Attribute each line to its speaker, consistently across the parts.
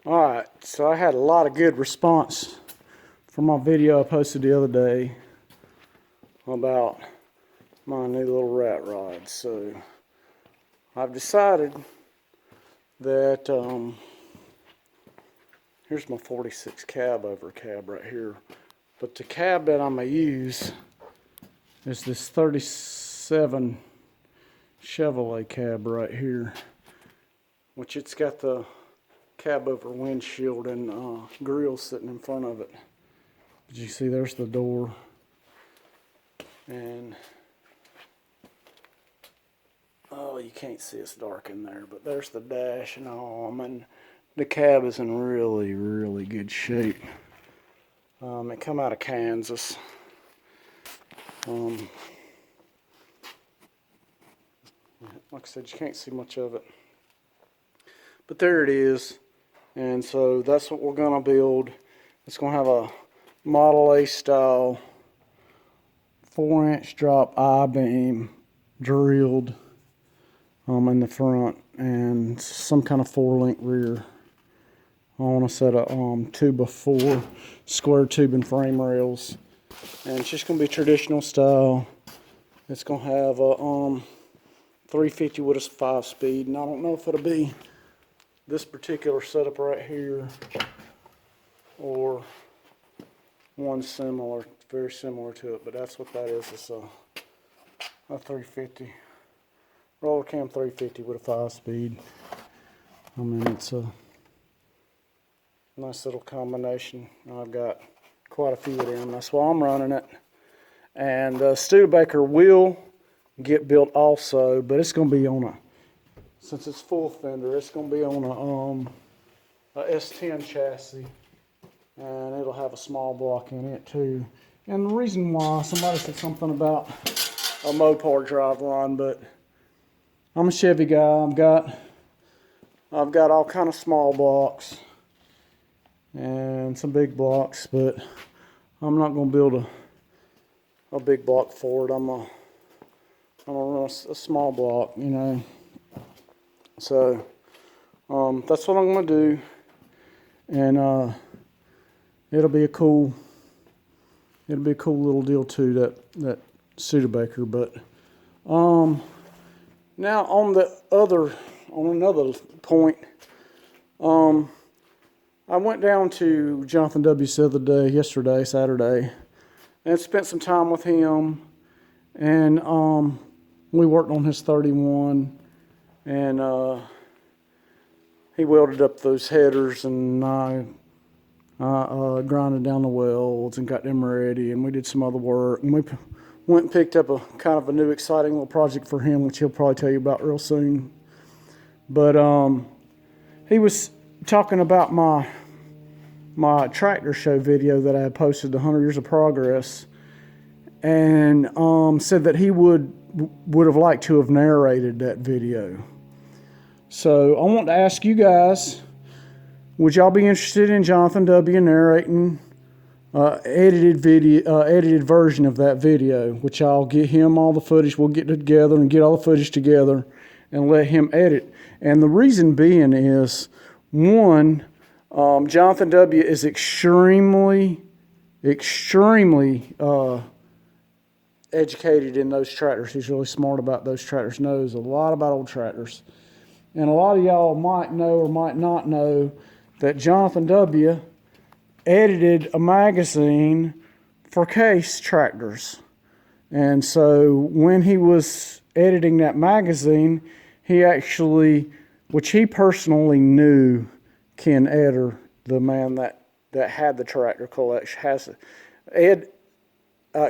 Speaker 1: Alright, so I had a lot of good response from my video I posted the other day about my new little rat rod. So I've decided that here's my 46 cab over cab right here. But the cab that I'm going to use is this 37 Chevrolet cab right here, which it's got the cab over windshield and grill sitting in front of it. As you see, there's the door, and oh, you can't see, it's dark in there, but there's the dash and all. I mean, the cab is in really good shape. It come out of Kansas. Like I said, you can't see much of it, but there it is. And so that's what we're going to build. It's going to have a Model A style 4-inch drop I-beam drilled in the front, and some kind of 4-link rear. I want to set a 2x4 square tube and frame rails, and it's just going to be traditional style. It's going to have a 350 with a 5-speed, and I don't know if it'll be this particular setup right here or one similar, very similar to it, but that's what that is. It's a 350 roller cam 350 with a 5-speed. I mean, it's a nice little combination. I've got quite a few of them. That's why I'm running it. And Studebaker will get built also, but it's going to be on a, since it's full fender, it's going to be on a S10 chassis, and it'll have a small block in it too. And the reason why, somebody said something about a Mopar driveline, but I'm a Chevy guy. I've got all kind of small blocks and some big blocks, but I'm not going to build a big block for it. I'm gonna run a small block, you know. So that's what I'm going to do, and it'll be a cool little deal too, that Studebaker. But now on another point, I went down to Jonathan W. the other day, Saturday, and spent some time with him, and we worked on his 31. And he welded up those headers, and I grinded down the welds and got them ready, and we did some other work. And we went and picked up a kind of a new exciting little project for him, which he'll probably tell you about real soon. But he was talking about my tractor show video that I had posted, 100 Years of Progress, and said that he would have liked to have narrated that video. So I want to ask you guys, would y'all be interested in Jonathan W. narrating edited version of that video, which I'll get him all the footage. We'll get together and get all the footage together and let him edit. And the reason being is, one, Jonathan W. is extremely educated in those tractors. He's really smart about those tractors, knows a lot about old tractors. And a lot of y'all might know or might not know that Jonathan W. edited a magazine for Case tractors. And so when he was editing that magazine, he actually, which he personally knew, Ken Eder, the man that had the tractor collection,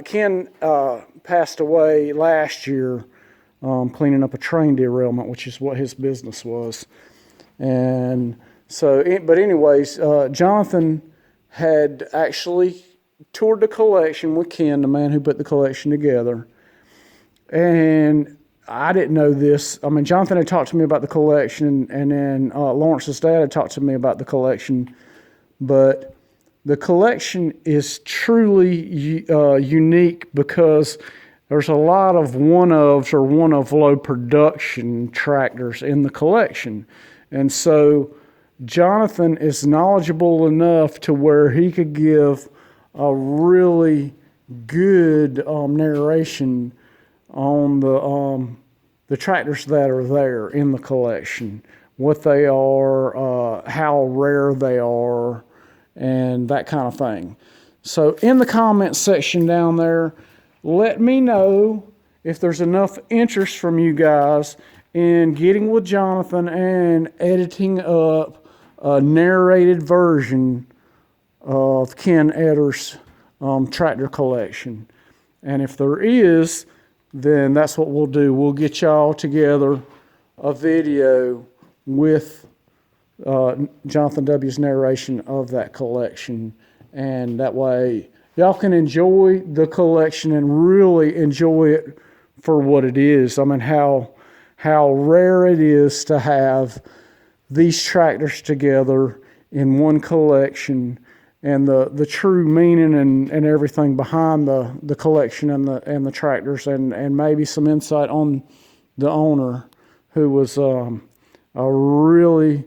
Speaker 1: Ken passed away last year cleaning up a train derailment, which is what his business was. And so, but anyways, Jonathan had actually toured the collection with Ken, the man who put the collection together. And I didn't know this. I mean, Jonathan had talked to me about the collection, and then Lawrence's dad had talked to me about the collection. But the collection is truly unique because there's a lot of one-ofs or one-of low production tractors in the collection. And so Jonathan is knowledgeable enough to where he could give a really good narration on the tractors that are there in the collection, what they are, how rare they are, and that kind of thing. So in the comments section down there, let me know if there's enough interest from you guys in getting with Jonathan and editing up a narrated version of Ken Etter's tractor collection. And if there is, then that's what we'll do. We'll get y'all together a video with Jonathan W.'s narration of that collection. And that way y'all can enjoy the collection and really enjoy it for what it is. I mean, how rare it is to have these tractors together in one collection, and the true meaning and everything behind the collection and the tractors, and maybe some insight on the owner, who was a really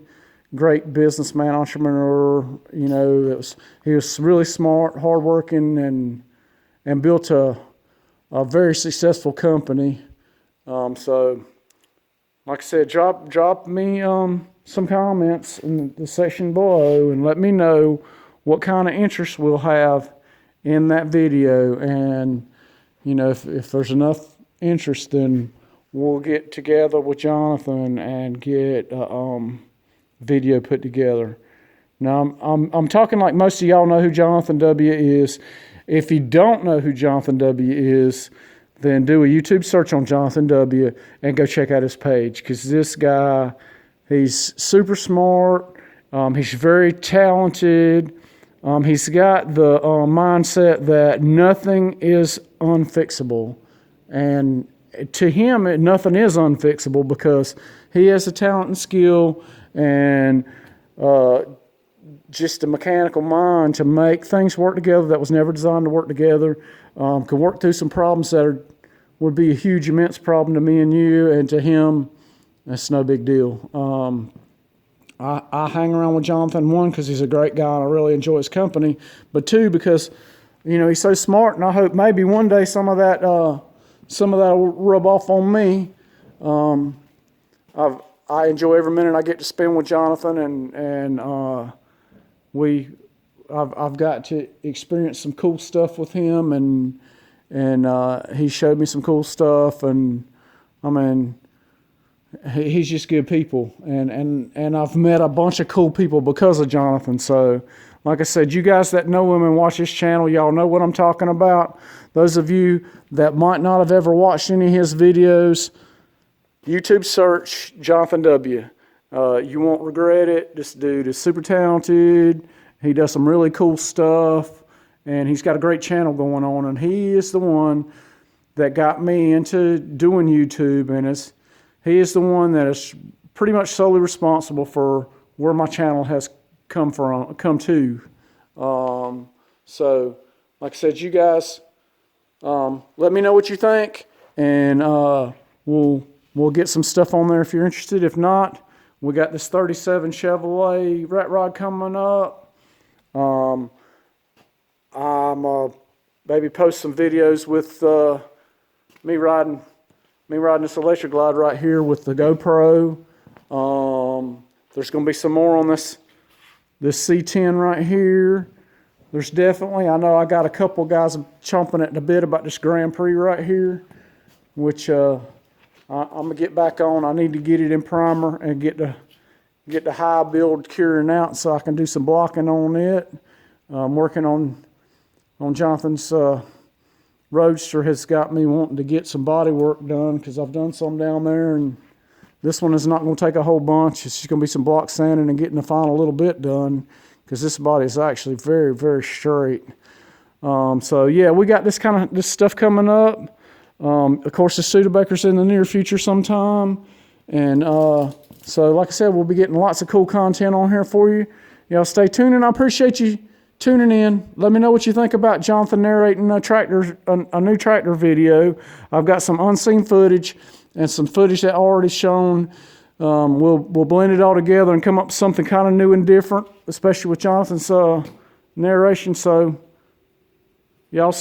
Speaker 1: great businessman, entrepreneur. You know, he was really smart, hardworking, and built a very successful company. So, like I said, drop me some comments in the section below and let me know what kind of interest we'll have in that video. And, you know, if there's enough interest, then we'll get together with Jonathan and get a video put together. Now, I'm talking like most of y'all know who Jonathan W. is. If you don't know who Jonathan W. is, then do a YouTube search on Jonathan W. and go check out his page, because this guy, he's super smart. He's very talented. He's got the mindset that nothing is unfixable. And to him, nothing is unfixable, because he has the talent and skill and just a mechanical mind to make things work together that was never designed to work together. Can work through some problems that would be a huge, immense problem to me and you, and to him, that's no big deal. I hang around with Jonathan, one, because he's a great guy and I really enjoy his company, but two, because, you know, he's so smart, and I hope maybe one day some of that will rub off on me. I enjoy every minute I get to spend with Jonathan, and I've got to experience some cool stuff with him, and he showed me some cool stuff, and I mean, he's just good people, and I've met a bunch of cool people because of Jonathan. So, like I said, you guys that know him and watch his channel, y'all know what I'm talking about. Those of you that might not have ever watched any of his videos, YouTube search Jonathan W. You won't regret it. This dude is super talented. He does some really cool stuff, and he's got a great channel going on, and he is the one that got me into doing YouTube, and he is the one that is pretty much solely responsible for where my channel has come to. So, like I said, you guys, let me know what you think, and we'll get some stuff on there if you're interested. If not, we got this 37 Chevrolet rat rod coming up. I'm maybe post some videos with me riding this electric glide right here with the GoPro. There's going to be some more on this C10 right here. There's definitely, I know I got a couple guys chomping at the bit about this Grand Prix right here, which I'm gonna get back on. I need to get it in primer and get the high build curing out so I can do some blocking on it. I'm working on Jonathan's Roadster has got me wanting to get some body work done, because I've done some down there, and this one is not going to take a whole bunch. It's just going to be some block sanding and getting the final little bit done, because this body is actually very, very straight. So yeah, we got this stuff coming up. Of course, the Studebaker's in the near future sometime, and so like I said, we'll be getting lots of cool content on here for you. Y'all stay tuned, and I appreciate you tuning in. Let me know what you think about Jonathan narrating a new tractor video. I've got some unseen footage and some footage that already shown we'll blend it all together and come up with something kind of new and different, especially with Jonathan's narration. So y'all